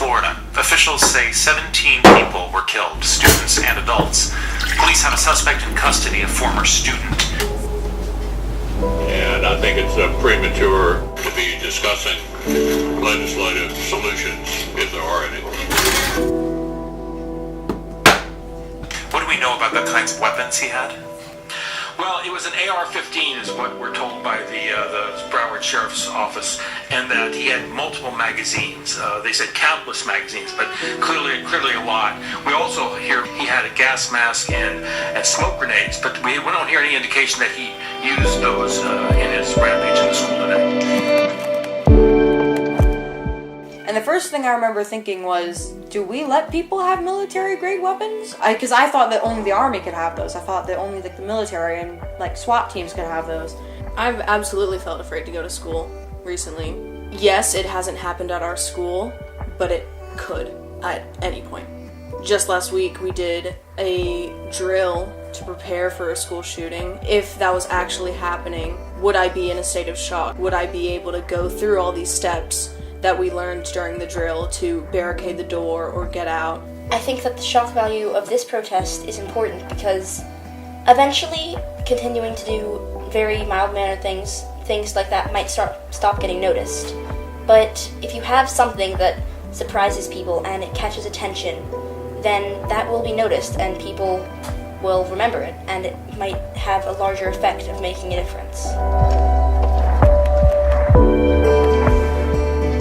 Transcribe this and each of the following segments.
Florida. Officials say 17 people were killed, students and adults. Police have a suspect in custody, a former student. And I think it's premature to be discussing legislative solutions, if there are any. What do we know about the kinds of weapons he had? Well, it was an AR-15 is what we're told by the Broward Sheriff's Office, and that he had multiple magazines. They said countless magazines, but clearly a lot. We also hear he had a gas mask and smoke grenades, but we don't hear any indication that he used those in his rampage in the school today. And the first thing I remember thinking was, do we let people have military-grade weapons? Because I thought that only the Army could have those. I thought that only the military and SWAT teams could have those. I've absolutely felt afraid to go to school recently. Yes, it hasn't happened at our school, but it could at any point. Just last week, we did a drill to prepare for a school shooting. If that was actually happening, would I be in a state of shock? Would I be able to go through all these steps that we learned during the drill to barricade the door or get out? I think that the shock value of this protest is important because eventually continuing to do very mild-mannered things like that might stop getting noticed. But if you have something that surprises people and it catches attention, then that will be noticed and people will remember it, and it might have a larger effect of making a difference.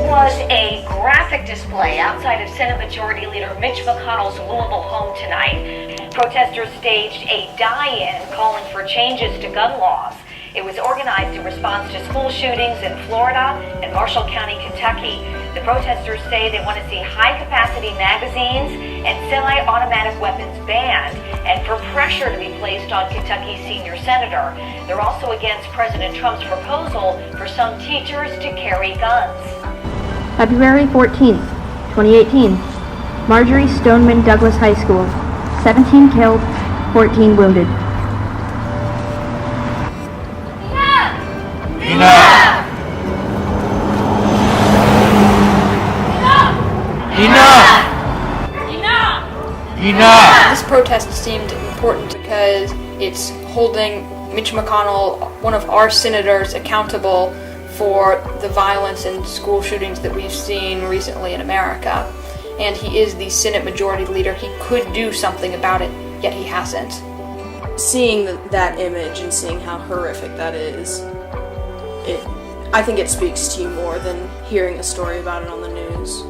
Was a graphic display outside of Senate Majority Leader Mitch McConnell's Louisville home tonight. Protesters staged a die-in calling for changes to gun laws. It was organized in response to school shootings in Florida and Marshall County, Kentucky. The protesters say they want to see high-capacity magazines and semi-automatic weapons banned, and for pressure to be placed on Kentucky's senior senator. They're also against President Trump's proposal for some teachers to carry guns. February 14th, 2018, Marjorie Stoneman Douglas High School, 17 killed, 14 wounded. Enough! This protest seemed important because it's holding Mitch McConnell, one of our senators, accountable for the violence and school shootings that we've seen recently in America. And he is the Senate Majority Leader. He could do something about it, yet he hasn't. Seeing that image and seeing how horrific that is, I think it speaks to you more than hearing a story about it on the news.